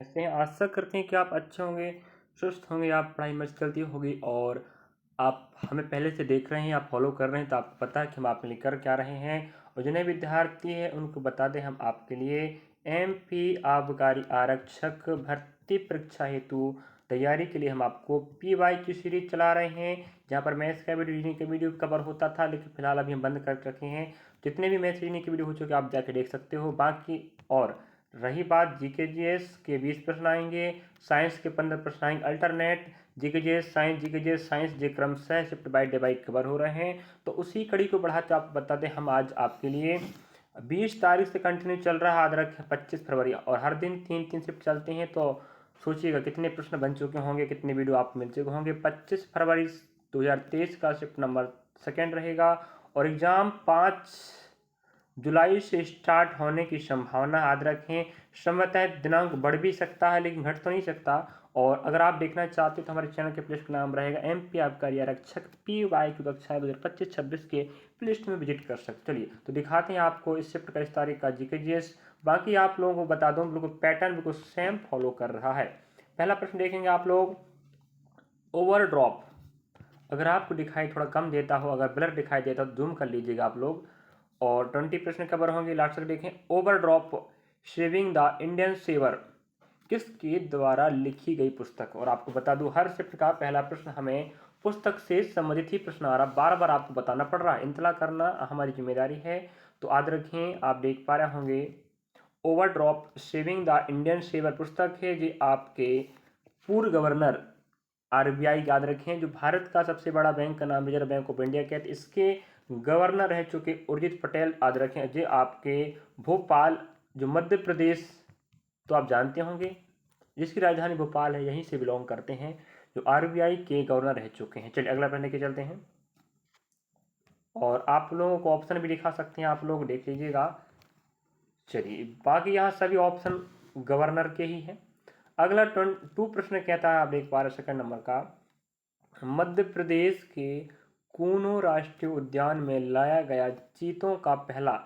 ऐसे हैं, आशा करते हैं कि आप अच्छे होंगे, स्वस्थ होंगे, आप पढ़ाई में गलती होगी और आप हमें पहले से देख रहे हैं, आप फॉलो कर रहे हैं, तो आपको पता है कि हम आपके लिए कर क्या रहे हैं। और जितने विद्यार्थी हैं उनको बता दें, हम आपके लिए MP आबकारी आरक्षक भर्ती परीक्षा हेतु तैयारी के लिए हम आपको PYQ सीरीज चला रहे हैं, जहाँ पर मैथ्स का वीडियो, रीजनिंग का वीडियो कवर होता था, लेकिन फिलहाल अभी हम बंद कर रखे हैं। जितने भी मैथ्स रीजनिंग के वीडियो हो चुके आप जाके देख सकते हो। बाकी और रही बात GK GS के 20 प्रश्न आएंगे, साइंस के 15 प्रश्न आएंगे अल्टरनेट, GK GS साइंस जे क्रमशः shift by day by cover हो रहे हैं। तो उसी कड़ी को बढ़ाते आप बता दें, हम आज आपके लिए 20 तारीख से कंटिन्यू चल रहा है, आज रख 25 फरवरी, और हर दिन 3-3 शिफ्ट चलते हैं। तो सोचिएगा कितने प्रश्न बन चुके होंगे, कितने वीडियो आप मिल चुके होंगे। 25 फरवरी 2023 का शिफ्ट नंबर 2 रहेगा और एग्ज़ाम 5 जुलाई से स्टार्ट होने की संभावना याद रखें। संभवतः दिनांक बढ़ भी सकता है लेकिन घट तो नहीं सकता। और अगर आप देखना चाहते हो तो हमारे चैनल के प्लेलिस्ट का नाम रहेगा MP आबकारी आरक्षक PYQ कक्षा 2025-26 के प्लेलिस्ट में विजिट कर सकते। चलिए तो दिखाते हैं आपको इस शिफ्ट का, इस तारीख का GK GS। बाकी आप लोगों को बता दूं, बिल्कुल पैटर्न बिल्कुल सेम फॉलो कर रहा है। पहला प्रश्न देखेंगे आप लोग, ओवरड्रॉप। अगर आपको दिखाई थोड़ा कम देता हो, अगर ब्लर दिखाई देता हो तो जूम कर लीजिएगा आप लोग। और 20 प्रश्न कवर होंगे, लास्ट तक देखें। ओवरड्रॉप सेविंग द इंडियन सेवर किसके द्वारा लिखी गई पुस्तक। और आपको बता दूं, हर शिफ्ट का पहला प्रश्न हमें पुस्तक से संबंधित ही प्रश्न आ रहा, बार बार आपको बताना पड़ रहा है, इंतला करना हमारी जिम्मेदारी है। तो याद रखें, आप देख पा रहे होंगे ओवरड्रॉप सेविंग द इंडियन सेवर पुस्तक है जी आपके पूर्व गवर्नर RBI, याद रखें, जो भारत का सबसे बड़ा बैंक का नाम रिजर्व बैंक ऑफ इंडिया के, इसके गवर्नर रह चुके उर्जित पटेल, याद रखें, जो आपके भोपाल, जो मध्य प्रदेश, तो आप जानते होंगे जिसकी राजधानी भोपाल है, यहीं से बिलोंग करते हैं, जो RBI के गवर्नर रह चुके हैं। चलिए अगला प्रश्न के चलते हैं। और आप लोगों को ऑप्शन भी दिखा सकते हैं, आप लोग देख लीजिएगा। चलिए बाकी यहाँ सभी ऑप्शन गवर्नर के ही हैं। अगला 2 प्रश्न कहता है, आप देख पा रहे सेकंड नंबर का, मध्य प्रदेश के कूनो राष्ट्रीय उद्यान में लाया गया चीतों का पहला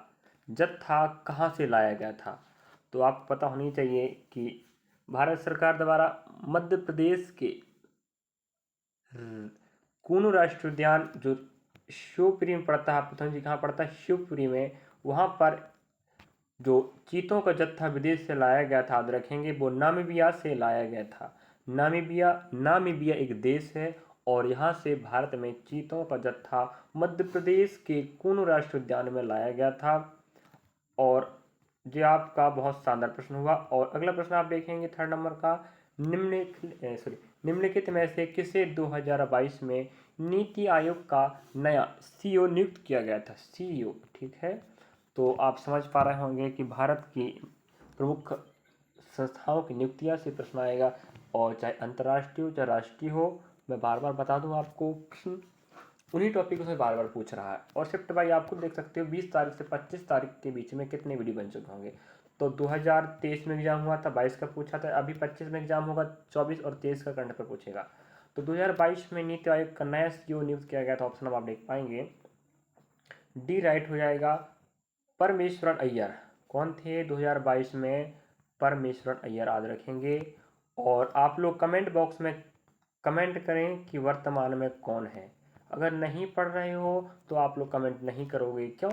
जत्था कहाँ से लाया गया था। तो आपको पता होनी चाहिए कि भारत सरकार द्वारा मध्य प्रदेश के कूनो राष्ट्रीय उद्यान, जो शिवपुरी में पड़ता है, आप पता जी कहाँ पड़ता है, शिवपुरी में, वहाँ पर जो चीतों का जत्था विदेश से लाया गया था, याद रखेंगे, वो नामीबिया से लाया गया था। नामीबिया एक देश है और यहाँ से भारत में चीतों का जत्था मध्य प्रदेश के कूनो राष्ट्रीय उद्यान में लाया गया था। और ये आपका बहुत शानदार प्रश्न हुआ। और अगला प्रश्न आप देखेंगे थर्ड नंबर का, निम्नलिखित में से किसे 2022 में नीति आयोग का नया CEO नियुक्त किया गया था। CEO, ठीक है। तो आप समझ पा रहे होंगे कि भारत की प्रमुख संस्थाओं की नियुक्तियां से प्रश्न आएगा, और चाहे अंतर्राष्ट्रीय हो चाहे राष्ट्रीय हो। मैं बार बार बता दूं आपको, उन्हीं टॉपिक से बार बार पूछ रहा है। और शिफ्ट बाई आपको देख सकते हो, 20 तारीख से 25 तारीख के बीच में कितने वीडियो बन चुके होंगे। तो 2023 में एग्जाम हुआ था, 22 का पूछा था, अभी 25 में एग्जाम होगा, 24 और 23 का करंट पर पूछेगा। तो 2022 में नीति आयोग का नया CEO नियुक्त किया गया था, ऑप्शन आप देख पाएंगे, डी राइट हो जाएगा, परमेश्वरन अय्यर। कौन थे 2022 में? परमेश्वरन अय्यर, याद रखेंगे। और आप लोग कमेंट बॉक्स में कमेंट करें कि वर्तमान में कौन है। अगर नहीं पढ़ रहे हो तो आप लोग कमेंट नहीं करोगे, क्यों?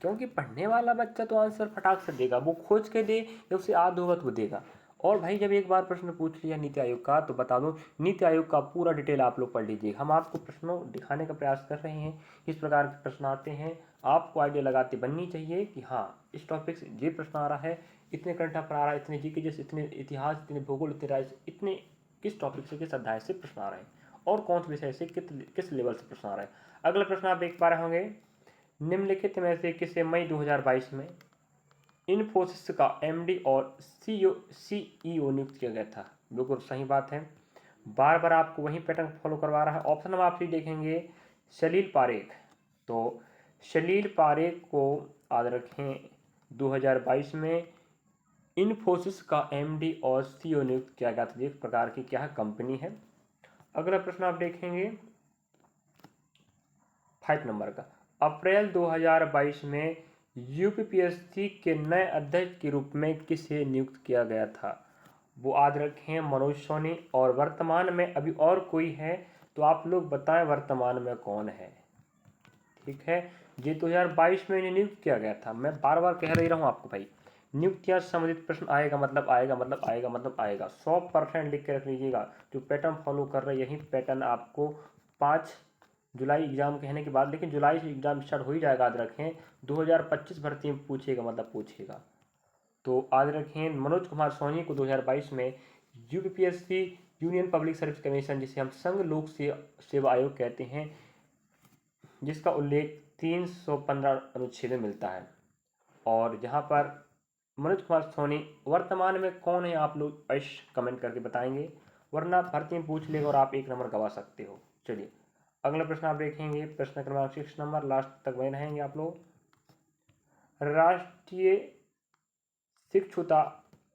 क्योंकि पढ़ने वाला बच्चा तो आंसर फटाक से देगा, वो खोज के दे या उसे याद होगा तो वो देगा। और भाई जब एक बार प्रश्न पूछ लिया नीति आयोग का, तो बता दो नीति आयोग का पूरा डिटेल आप लोग पढ़ लीजिए। हम आपको प्रश्नों दिखाने का प्रयास कर रहे हैं, इस प्रकार के प्रश्न आते हैं, आपको आइडिया लगाते बननी चाहिए कि हाँ इस टॉपिक से ये प्रश्न आ रहा है, इतने करंट अफेयर आ रहा है, इतने जीके जैसे, इतने इतिहास, इतने भूगोल, इतने राज्य, इतने किस टॉपिक से, किस अध्याय से प्रश्न आ रहे हैं, और कौन से विषय से किस लेवल से प्रश्न आ रहे हैं। अगला प्रश्न आप देख पा रहे होंगे, निम्नलिखित में से किसे मई 2022 में इन्फोसिस का MD और CEO नियुक्त किया गया था। बिल्कुल सही बात है, बार बार आपको वही पैटर्न फॉलो करवा रहा है। ऑप्शन हम आप ही देखेंगे, सलील पारेख। तो सलील पारेख को याद रखें, 2022 में इन्फोसिस का MD और CEO नियुक्त किया गया था। एक प्रकार की क्या कंपनी है। अगला प्रश्न आप देखेंगे 5 नंबर का, अप्रैल 2022 में UPPSC के नए अध्यक्ष के रूप में किसे नियुक्त किया गया था। वो याद रखें मनोज सोनी। और वर्तमान में अभी और कोई है तो आप लोग बताएं वर्तमान में कौन है। ठीक है, ये 2022 में इन्हें नियुक्त किया गया था। मैं बार बार कह रहा हूँ आपको भाई, नियुक्तियां संबंधित प्रश्न आएगा मतलब आएगा मतलब आएगा मतलब आएगा। 100% लिख के रख लीजिएगा। जो पैटर्न फॉलो कर रहे हैं यही पैटर्न आपको 5 जुलाई एग्जाम कहने के बाद, लेकिन जुलाई से एग्जाम स्टार्ट हो ही जाएगा, याद रखें। 2025 भर्ती में पूछेगा मतलब पूछेगा। तो याद रखें मनोज कुमार सोनी को 2022 में UPSC union public service commission, जिसे हम संघ लोक सेवा आयोग कहते हैं, जिसका उल्लेख 315 अनुच्छेद में मिलता है। और जहाँ पर मनोज कुमार सोनी वर्तमान में कौन है आप लोग अवश्य कमेंट करके बताएंगे, वरना भर्ती में पूछ लेगा और आप 1 नंबर गवा सकते हो। चलिए अगला प्रश्न आप देखेंगे, प्रश्न क्रमांक 6 नंबर, लास्ट तक बने रहेंगे आप लोग। राष्ट्रीय शिक्षुता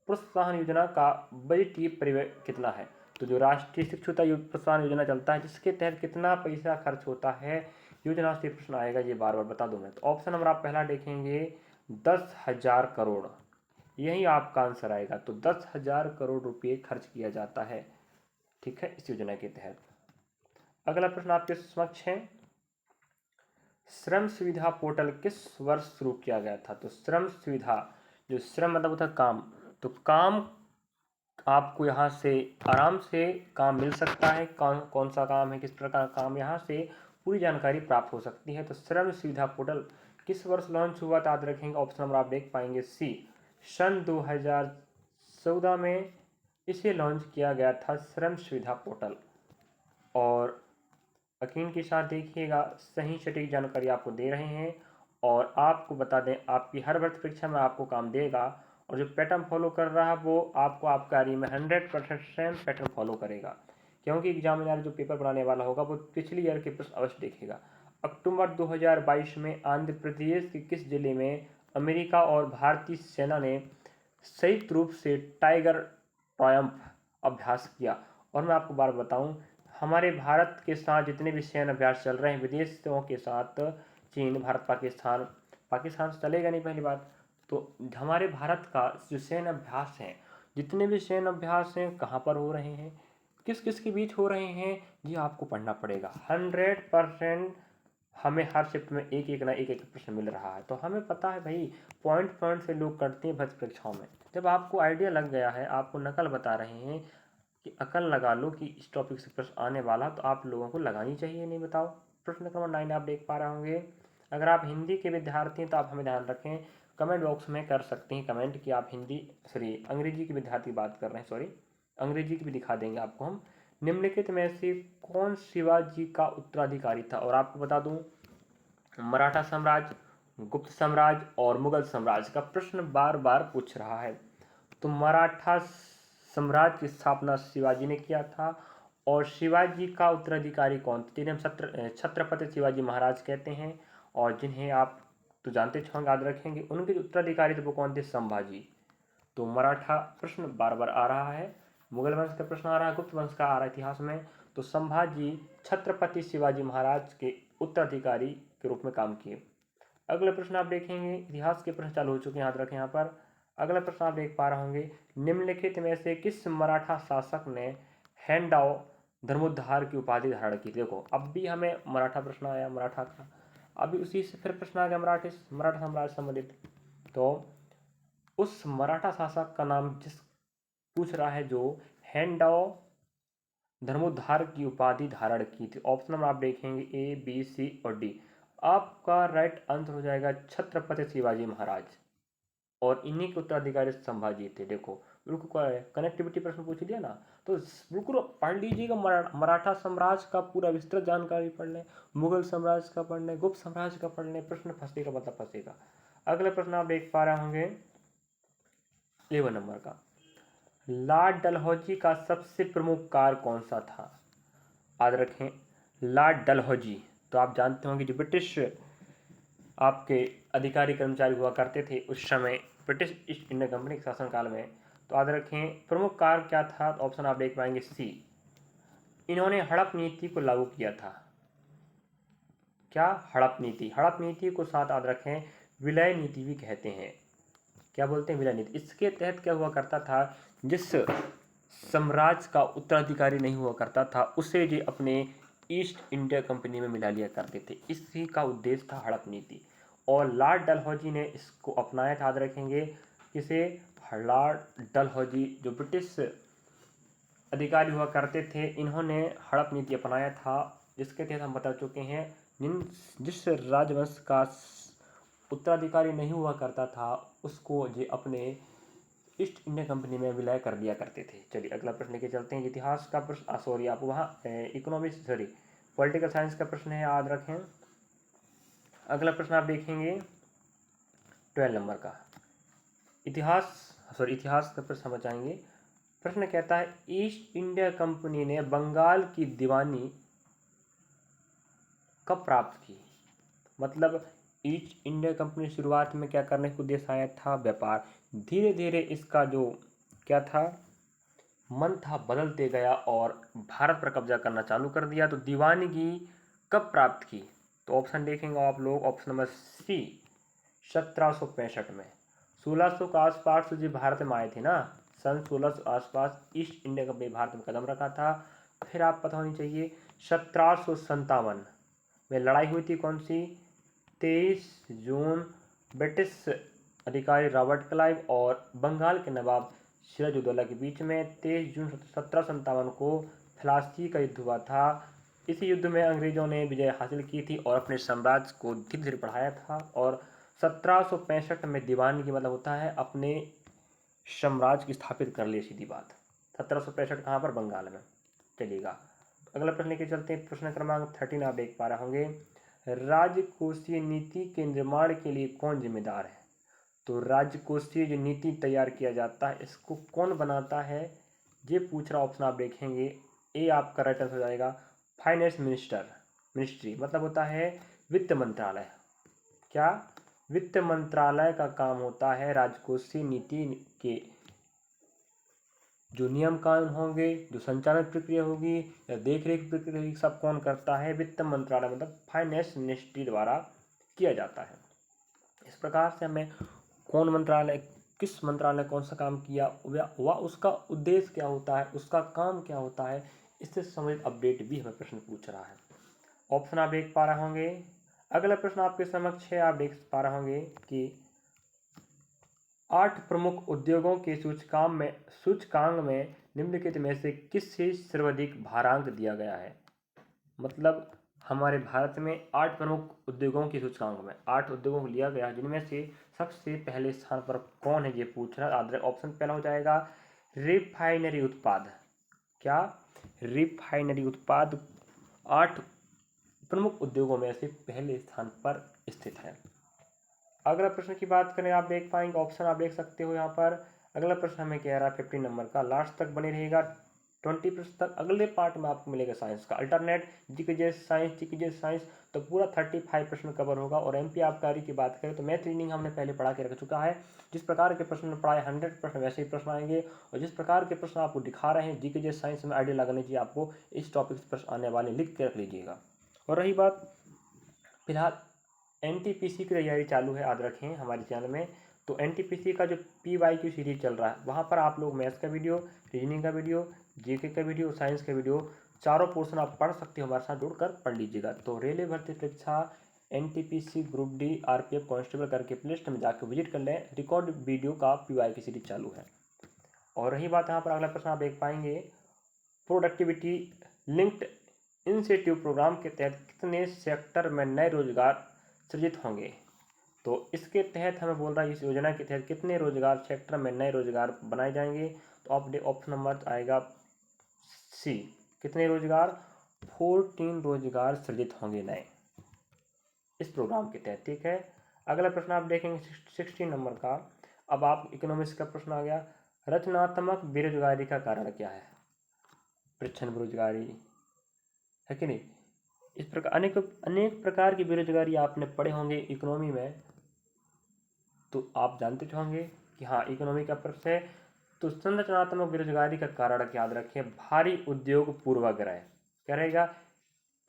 प्रोत्साहन योजना का बजटीय परिव्यय कितना है? तो जो राष्ट्रीय शिक्षुता प्रोत्साहन योजना चलता है, जिसके तहत कितना पैसा खर्च होता है, योजना से प्रश्न आएगा, ये बार बार बता दूं मैं। तो ऑप्शन नंबर आप पहला देखेंगे 10,000 करोड़, यही आपका आंसर आएगा। तो 10,000 करोड़ रुपये खर्च किया जाता है, ठीक है, इस योजना के तहत। अगला प्रश्न आपके समक्ष है, श्रम सुविधा पोर्टल किस वर्ष शुरू किया गया था? तो श्रम सुविधा, जो श्रम मतलब होता है काम, तो काम आपको यहाँ से आराम से काम मिल सकता है। कौन सा काम है, किस प्रकार का काम, यहाँ से पूरी जानकारी प्राप्त हो सकती है। तो श्रम सुविधा पोर्टल किस वर्ष लॉन्च हुआ था? याद रखेंगे, ऑप्शन नंबर आप देख पाएंगे सी, सन 2014 में इसे लॉन्च किया गया था, श्रम सुविधा पोर्टल। और यकीन के साथ देखिएगा, सही सटीक जानकारी आपको दे रहे हैं। और आपको बता दें, आपकी हर भर्ती परीक्षा में आपको काम देगा। और जो पैटर्न फॉलो कर रहा है वो आपको आपकी कार्य में 100% सेम पैटर्न फॉलो करेगा, क्योंकि एग्जामिनर जो पेपर बनाने वाला होगा वो पिछली ईयर के प्रश्न अवश्य देखेगा। अक्टूबर 2022 में आंध्र प्रदेश के किस जिले में अमेरिका और भारतीय सेना ने संयुक्त रूप से टाइगर ट्रायम्फ अभ्यास किया? और मैं आपको बार बताऊं, हमारे भारत के साथ जितने भी सैन्य अभ्यास चल रहे हैं विदेशों के साथ, चीन, भारत, पाकिस्तान से चलेगा नहीं पहली बात। तो हमारे भारत का जो सैन्य अभ्यास है, जितने भी सैन्य अभ्यास हैं कहाँ पर हो रहे हैं, किस किस के बीच हो रहे हैं, ये आपको पढ़ना पड़ेगा। 100% हमें हर शिफ्ट में एक एक प्रश्न मिल रहा है। तो हमें पता है भाई, पॉइंट से लोग करते हैं भर्ती परीक्षाओं में। जब आपको आइडिया लग गया है, आपको नकल बता रहे हैं कि अकल लगा लो कि इस टॉपिक से प्रश्न आने वाला, तो आप लोगों को लगानी चाहिए, नहीं बताओ। प्रश्न नंबर 9 आप देख पा रहे होंगे। अगर आप हिंदी के विद्यार्थी हैं तो आप हमें ध्यान रखें, कमेंट बॉक्स में कर सकते हैं कमेंट कि आप अंग्रेजी के विद्यार्थी बात कर रहे हैं, अंग्रेजी की भी दिखा देंगे आपको हम। निम्नलिखित में से कौन शिवाजी का उत्तराधिकारी था? और आपको बता दूं, मराठा साम्राज्य, गुप्त साम्राज्य और मुगल साम्राज्य का प्रश्न बार बार पूछ रहा है। तो मराठा साम्राज्य की स्थापना शिवाजी ने किया था। और शिवाजी का उत्तराधिकारी कौन थे? जिन्हें हम छत्रपति शिवाजी महाराज कहते हैं, और जिन्हें आप तो जानते होंगे, याद रखेंगे, उनके जो उत्तराधिकारी थे वो कौन थे? संभाजी। तो मराठा प्रश्न बार बार आ रहा है, मुगल वंश का प्रश्न आ रहा है, गुप्त वंश का आ रहा है इतिहास में। तो संभाजी छत्रपति शिवाजी महाराज के उत्तराधिकारी के रूप में काम किए। अगला प्रश्न आप देखेंगे, इतिहास के प्रश्न चालू हो चुके हैं, याद रखें यहाँ पर। अगला प्रश्न आप देख पा रहे होंगे, निम्नलिखित में से किस मराठा शासक ने हैंडाओ धर्मोद्धार की उपाधि धारण की? देखो अब भी हमें मराठा प्रश्न आया, मराठा का, अभी उसी से फिर प्रश्न आ गया मराठा साम्राज्य संबंधित। तो उस मराठा शासक का नाम जिस पूछ रहा है, जो हैंडाओ धर्मोद्धार की उपाधि धारण की थी। ऑप्शन नंबर आप देखेंगे ए, बी, सी और डी। आपका राइट आंसर हो जाएगा छत्रपति शिवाजी महाराज, और इन्हीं के उत्तराधिकारी संभाजी थे। देखो बिल्कुल कनेक्टिविटी प्रश्न पूछ लिया ना, तो बिल्कुल पढ़ लीजिएगा। मराठा साम्राज्य का पूरा विस्तृत जानकारी पढ़ लें, मुगल साम्राज्य का पढ़ लें, गुप्त साम्राज्य का पढ़ लें, प्रश्न फंसेगा मतलब फंसेगा। अगला प्रश्न आप देख पा रहे होंगे 11 नंबर का, लॉर्ड डलहौजी का सबसे प्रमुख कार्य कौन सा था? याद रखें, लॉर्ड डलहौजी, तो आप जानते होंगे जो ब्रिटिश आपके अधिकारी कर्मचारी हुआ करते थे उस समय ब्रिटिश ईस्ट इंडिया कंपनी के शासनकाल में। तो याद रखें, प्रमुख कार्य क्या था? तो ऑप्शन आप देख पाएंगे सी, इन्होंने हड़प नीति को लागू किया था। क्या? हड़प नीति। हड़प नीति को साथ याद रखें विलय नीति भी कहते हैं। क्या बोलते हैं? विलय नीति। इसके तहत क्या हुआ करता था, जिस साम्राज्य का उत्तराधिकारी नहीं हुआ करता था उसे जो अपने ईस्ट इंडिया कंपनी में मिला लिया करते थे। इसी का उद्देश्य था हड़प नीति, और लॉर्ड डलहौजी ने इसको अपनाया था। याद रखेंगे किसे? लॉर्ड डलहौजी जो ब्रिटिश अधिकारी हुआ करते थे, इन्होंने हड़प नीति अपनाया था, जिसके तहत हम बता चुके हैं जिस राजवंश का उत्तराधिकारी नहीं हुआ करता था उसको जो अपने ईस्ट इंडिया कंपनी में विलय कर दिया करते थे। चलिए अगला प्रश्न लेके चलते हैं। इतिहास का प्रश्न, सॉरी आप वहाँ इकोनॉमिक्स सॉरी पॉलिटिकल साइंस का प्रश्न है, याद रखें। अगला प्रश्न आप देखेंगे 12 नंबर का इतिहास का प्रश्न समझ आएंगे। प्रश्न कहता है ईस्ट इंडिया कंपनी ने बंगाल की दीवानी कब प्राप्त की? मतलब ईस्ट इंडिया कंपनी शुरुआत में क्या करने को उद्देश्य आया था? व्यापार। धीरे धीरे इसका जो क्या था मन था बदलते गया और भारत पर कब्जा करना चालू कर दिया। तो दीवानगी कब प्राप्त की? तो ऑप्शन देखेंगे आप लोग, ऑप्शन नंबर सी 1765 में। 1600 के आसपास जी भारत में आए थे ना, सन 1600 आसपास ईस्ट इंडिया कंपनी भारत में कदम रखा था। फिर आप पता होनी चाहिए 1757 में लड़ाई हुई थी, कौन सी? 23 जून ब्रिटिश अधिकारी रॉबर्ट क्लाइव और बंगाल के नवाब सिराजुद्दौला के बीच में 23 जून 1757 को प्लासी का युद्ध हुआ था। इसी युद्ध में अंग्रेजों ने विजय हासिल की थी और अपने साम्राज्य को धीरे धीरे बढ़ाया था। और 1765 में दीवानगी मतलब होता है अपने साम्राज्य की स्थापित कर ली, सीधी बात। 1765 कहाँ पर? बंगाल में। चलिएगा अगला प्रश्न लेके चलते हैं। प्रश्न क्रमांक 13 आप देख पा रहे होंगे, राजकोषीय नीति के निर्माण के लिए कौन जिम्मेदार है? तो राजकोषीय जो नीति तैयार किया जाता है इसको कौन बनाता है, ये पूछ रहा। ऑप्शन आप देखेंगे, ए आपका राइट आंसर हो जाएगा फाइनेंस मिनिस्ट्री, मतलब होता है वित्त मंत्रालय। क्या? वित्त मंत्रालय का काम होता है राजकोषीय नीति के जो नियम कानून होंगे, जो संचालन प्रक्रिया होगी या देख रेख प्रक्रिया होगी, सब कौन करता है? वित्त मंत्रालय मतलब फाइनेंस मिनिस्ट्री द्वारा किया जाता है। इस प्रकार से हमें कौन मंत्रालय, किस मंत्रालय कौन सा काम किया वह उसका उद्देश्य क्या होता है, उसका काम क्या होता है, इससे संबंधित अपडेट भी हमें प्रश्न पूछ रहा है। ऑप्शन आप देख पा रहे होंगे। अगला प्रश्न आपके समक्ष है, आप देख पा रहे होंगे कि 8 प्रमुख उद्योगों के सूचकांक में निम्नलिखित में से किससे सर्वाधिक भारांक दिया गया है? मतलब हमारे भारत में 8 प्रमुख उद्योगों के सूचकांक में 8 उद्योगों को लिया गया, जिनमें से सबसे पहले स्थान पर कौन है ये पूछ रहा है। ऑप्शन पहला हो जाएगा रिफाइनरी उत्पाद। क्या? रिफाइनरी उत्पाद 8 प्रमुख उद्योगों में से पहले स्थान पर स्थित है। अगला प्रश्न की बात करें, आप देख पाएंगे ऑप्शन आप देख सकते हो यहाँ पर। अगला प्रश्न हमें कह रहा है 15 नंबर का, लास्ट तक बने रहेगा 20 प्रश्न तक। अगले पार्ट में आपको मिलेगा साइंस का अल्टरनेट जीके साइंस, तो पूरा 35 प्रश्न कवर होगा। और एमपी आबकारी की बात करें तो मैथ रीजनिंग हमने पहले पढ़ा के रख चुका है। जिस प्रकार के प्रश्न पढ़ाए 100% वैसे ही प्रश्न आएंगे, और जिस प्रकार के प्रश्न आपको दिखा रहे हैं जीके साइंस में आइडिया लगाने चाहिए आपको, इस टॉपिक से प्रश्न आने वाले लिख के रख लीजिएगा। और रही बात फिलहाल एनटीपीसी की तैयारी चालू है, याद रखें हमारे चैनल में। तो एनटीपीसी का जो पीवाईक्यू सीरीज चल रहा है वहाँ पर आप लोग मैथ्स का वीडियो, रीजनिंग का वीडियो, जीके का वीडियो, साइंस का वीडियो, चारों पोर्शन आप पढ़ सकते हो, हमारे साथ जुड़कर पढ़ लीजिएगा। तो रेलवे भर्ती परीक्षा, NTPC, group D, RPF constable करके प्लेलिस्ट में जाकर विजिट कर लें। रिकॉर्ड वीडियो का पीवाईक्यू सीरीज चालू है। और रही बात यहाँ पर अगला प्रश्न आप देख पाएंगे, प्रोडक्टिविटी लिंक्ड इंसेंटिव प्रोग्राम के तहत कितने सेक्टर में नए रोजगार सृजित होंगे? तो इसके तहत हमें बोल रहा है इस योजना के तहत कितने रोजगार सेक्टर में नए रोजगार बनाए जाएंगे? तो ऑप्शन नंबर आएगा सी, कितने रोजगार? 14 रोजगार सृजित होंगे नए इस प्रोग्राम के तहत। ठीक है, अगला प्रश्न आप देखेंगे 16 नंबर का। अब आप इकोनॉमिक्स का प्रश्न आ गया, रचनात्मक बेरोजगारी का कारण क्या है? प्रच्छन्न बेरोजगारी है कि नहीं? इस प्रकार अनेक प्रकार की बेरोजगारी आपने पढ़े होंगे इकोनॉमी में, तो आप जानते होंगे कि हाँ इकोनॉमी का प्रश्न है। तो संरचनात्मक बेरोजगारी का कारण याद रखें, भारी उद्योग पूर्वाग्रह। क्या रहेगा?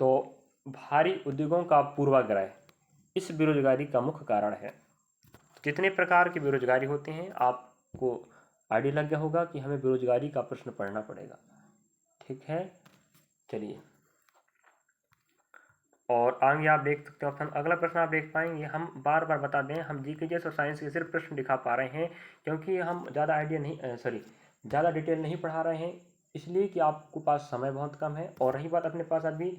तो भारी उद्योगों का पूर्वाग्रह इस बेरोजगारी का मुख्य कारण है। कितने प्रकार की बेरोजगारी होते हैं आपको आइडिया लग गया होगा कि हमें बेरोजगारी का प्रश्न पढ़ना पड़ेगा। ठीक है, चलिए और आगे आप देख सकते हो ऑप्शन। अगला प्रश्न आप देख पाएंगे, हम बार बार बता दें, हम जीके और साइंस के सिर्फ प्रश्न दिखा पा रहे हैं क्योंकि हम ज़्यादा आइडिया नहीं ज़्यादा डिटेल नहीं पढ़ा रहे हैं, इसलिए कि आपको पास समय बहुत कम है। और रही बात, अपने पास अभी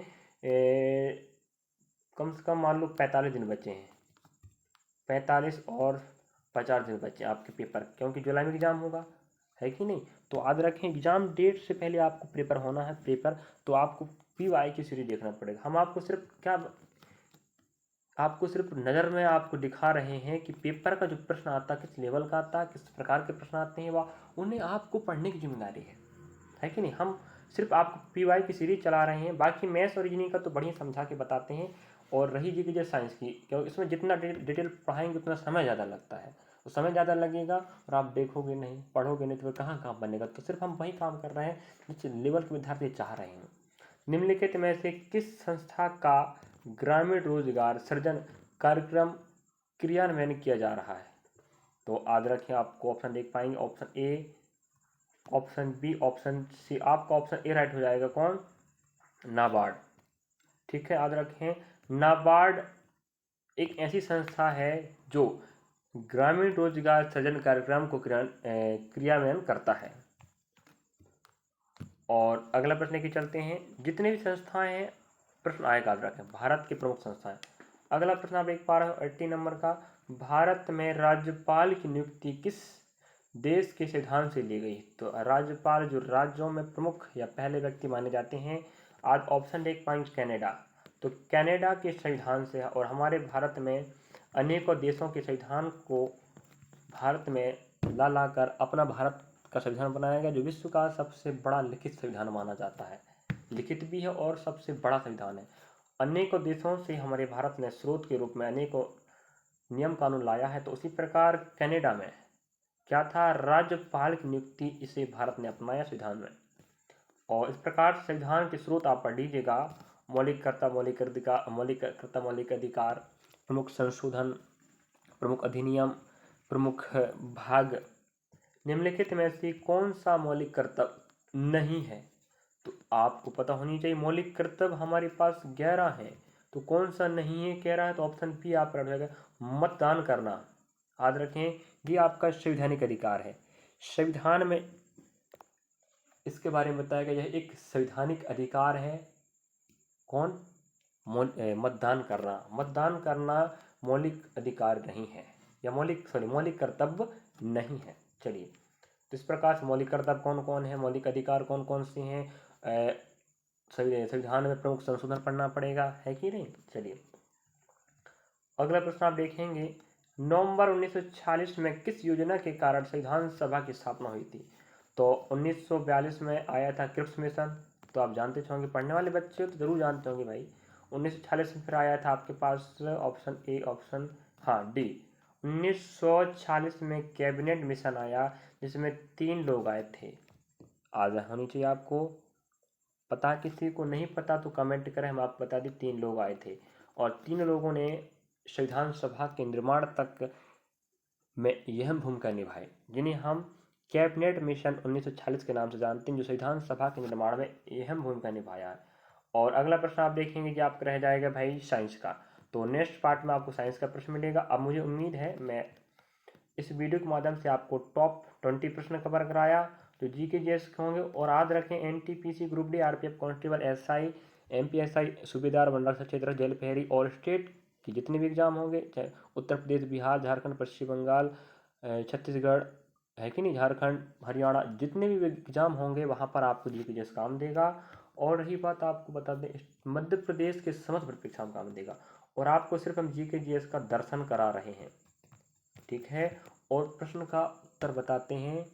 कम से कम मान लो 45 दिन बचे हैं, 45 और 50 दिन बचे आपके पेपर, क्योंकि जुलाई में एग्ज़ाम होगा, है कि नहीं। तो याद रखें, एग्ज़ाम डेट से पहले आपको पेपर होना है। पेपर तो आपको PY की सीरीज देखना पड़ेगा। हम आपको सिर्फ नज़र में आपको दिखा रहे हैं कि पेपर का जो प्रश्न आता है, किस लेवल का आता है, किस प्रकार के प्रश्न आते हैं, वह उन्हें आपको पढ़ने की जिम्मेदारी है कि नहीं। हम सिर्फ आपको PY की सीरीज चला रहे हैं, बाकी मैथ्स और रीजनिंग का तो बढ़िया समझा के बताते हैं। और रही जी की साइंस की, क्योंकि इसमें जितना डिटेल पढ़ाएंगे उतना समय ज़्यादा लगता है, तो समय ज़्यादा लगेगा और आप देखोगे नहीं, पढ़ोगे नहीं, तो कहाँ काम बनेगा। तो सिर्फ हम वही काम कर रहे हैं जिस लेवल के विद्यार्थी चाह रहे हैं। निम्नलिखित में से किस संस्था का ग्रामीण रोजगार सृजन कार्यक्रम क्रियान्वयन किया जा रहा है? तो याद रखें, आपको ऑप्शन देख पाएंगे, option A, option B, option C. आपका ऑप्शन ए राइट हो जाएगा। कौन? नाबार्ड। ठीक है, याद रखें, नाबार्ड एक ऐसी संस्था है जो ग्रामीण रोजगार सृजन कार्यक्रम को क्रियान्वयन करता है। और अगला प्रश्न की चलते हैं, जितने भी संस्थाएं हैं, प्रश्न आएगा, याद रखें, भारत की प्रमुख संस्थाएं। अगला प्रश्न आप देख पा रहे हो 80 नंबर का, भारत में राज्यपाल की नियुक्ति किस देश के संविधान से ली गई? तो राज्यपाल जो राज्यों में प्रमुख या पहले व्यक्ति माने जाते हैं, आज ऑप्शन देख पाएंगे, कनाडा। तो कनाडा के संविधान से, और हमारे भारत में अनेकों देशों के संविधान को भारत में ला कर अपना भारत का संविधान बनाया गया, जो विश्व का सबसे बड़ा लिखित संविधान माना जाता है। लिखित भी है और सबसे बड़ा संविधान है। अनेकों देशों से हमारे भारत ने स्रोत के रूप में अनेकों नियम कानून लाया है। तो उसी प्रकार कनाडा में क्या था? राज्यपाल की नियुक्ति, इसे भारत ने अपनाया संविधान में। और इस प्रकार संविधान के स्रोत आप पढ़ लीजिएगा, मौलिक कर्तव्य, मौलिक अधिकार, प्रमुख संशोधन, प्रमुख अधिनियम, प्रमुख भाग। निम्नलिखित में से कौन सा मौलिक कर्तव्य नहीं है? तो आपको पता होनी चाहिए, मौलिक कर्तव्य हमारे पास 11 हैं, तो कौन सा नहीं है कह रहा है? तो ऑप्शन बी आपका रहेगा, मतदान करना। याद रखें, ये आपका संवैधानिक अधिकार है। संविधान में इसके बारे में बताया गया, यह एक संवैधानिक अधिकार है। कौन? मतदान करना। मतदान करना मौलिक अधिकार नहीं है, या मौलिक कर्तव्य नहीं है। चलिए, तो इस प्रकार से मौलिक कर्तव्य कौन कौन है, मौलिक अधिकार कौन कौन से हैं, संविधान में प्रमुख संशोधन पढ़ना पड़ेगा, है कि नहीं। चलिए, अगला प्रश्न आप देखेंगे, नवंबर 1946 में किस योजना के कारण संविधान सभा की स्थापना हुई थी? तो 1942 में आया था क्रिप्स मिशन, तो आप जानते होंगे, पढ़ने वाले बच्चे तो जरूर जानते होंगे भाई। 1946 में फिर आया था आपके पास ऑप्शन ए, ऑप्शन डी। 1946 में कैबिनेट मिशन आया, जिसमें 3 लोग आए थे। आज होनी चाहिए आपको पता, किसी को नहीं पता तो कमेंट करें, हम आपको बता दें 3 लोग आए थे, और 3 लोगों ने संविधान सभा के निर्माण तक में अहम भूमिका निभाई, जिन्हें हम कैबिनेट मिशन 1946 के नाम से जानते हैं, जो संविधान सभा के निर्माण में अहम भूमिका निभाया है। और अगला प्रश्न आप देखेंगे कि आपका रह जाएगा भाई साइंस का, तो नेक्स्ट पार्ट में आपको साइंस का प्रश्न मिलेगा। अब मुझे उम्मीद है मैं इस वीडियो के माध्यम से आपको टॉप 20 प्रश्न कवर कराया, तो जीके जीएस होंगे। और याद रखें, NTPC, group D, RPF constable, SI, MPSI, सूबेदार, मंडल क्षेत्र, जेल प्रहरी और स्टेट की जितने भी एग्जाम होंगे, चाहे उत्तर प्रदेश, बिहार, झारखंड, पश्चिम बंगाल, छत्तीसगढ़, है कि नहीं, झारखंड, हरियाणा, जितने भी एग्जाम होंगे वहाँ पर आपको जीके जीएस काम देगा। और रही बात, आपको बता दें, मध्य प्रदेश के समस्त परीक्षा में काम देगा, और आपको सिर्फ हम जीके जीएस का दर्शन करा रहे हैं, ठीक है, और प्रश्न का उत्तर बताते हैं,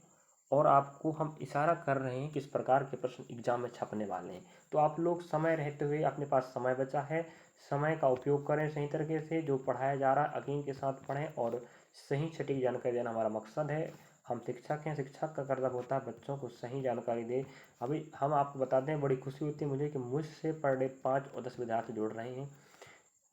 और आपको हम इशारा कर रहे हैं किस प्रकार के प्रश्न एग्जाम में छपने वाले हैं। तो आप लोग समय रहते हुए, अपने पास समय बचा है, समय का उपयोग करें सही तरीके से, जो पढ़ाया जा रहा है यकीन के साथ पढ़ें, और सही सटीक जानकारी देना हमारा मकसद है। हम शिक्षक हैं, शिक्षक का कर्तव्य होता है बच्चों को सही जानकारी दे। अभी हम आपको बताते हैं, बड़ी खुशी होती है मुझे कि मुझसे पर डे 5 और 10 विद्यार्थी जुड़ रहे हैं।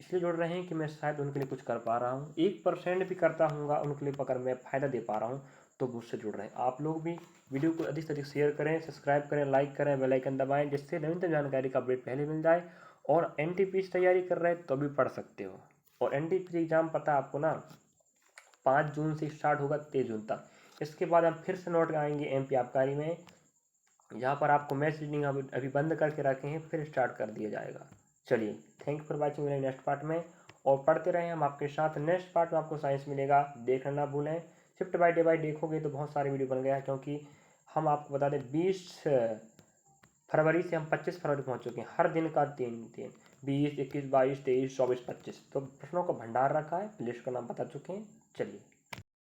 इसलिए जुड़ रहे हैं कि मैं शायद उनके लिए कुछ कर पा रहा हूँ, 1% भी करता हूँगा उनके लिए, अगर मैं फ़ायदा दे पा रहा हूँ तो मुझसे जुड़ रहे हैं। आप लोग भी वीडियो को अधिक से अधिक शेयर करें, सब्सक्राइब करें, लाइक करें, बेल आइकन दबाएं, जिससे नवीनतम जानकारी का अपडेट पहले मिल जाए। और एनटीपीसी तैयारी कर रहे हैं तो भी पढ़ सकते हो। और एनटीपीसी एग्ज़ाम पता है आपको ना 5 जून से स्टार्ट होगा 23 जून तक। इसके बाद हम फिर से नोट आएंगे एमपी आबकारी में, यहाँ पर आपको मैथ्स रीजनिंग अभी बंद करके रखे हैं, फिर स्टार्ट कर दिया जाएगा। चलिए, थैंक यू फॉर वॉचिंग मेरे नेक्स्ट पार्ट में। और पढ़ते रहें हम आपके साथ। नेक्स्ट पार्ट में आपको साइंस मिलेगा, देखना ना भूलें। शिफ्ट बाय डे बाय देखोगे तो बहुत सारे वीडियो बन गया है, क्योंकि हम आपको बता दें 20 फरवरी से हम 25 फरवरी पहुंच चुके हैं। हर दिन का 3 20, 21, 22, 23, 24, 25 तो प्रश्नों का भंडार रखा है। लिस्ट का नाम बता चुके हैं। चलिए।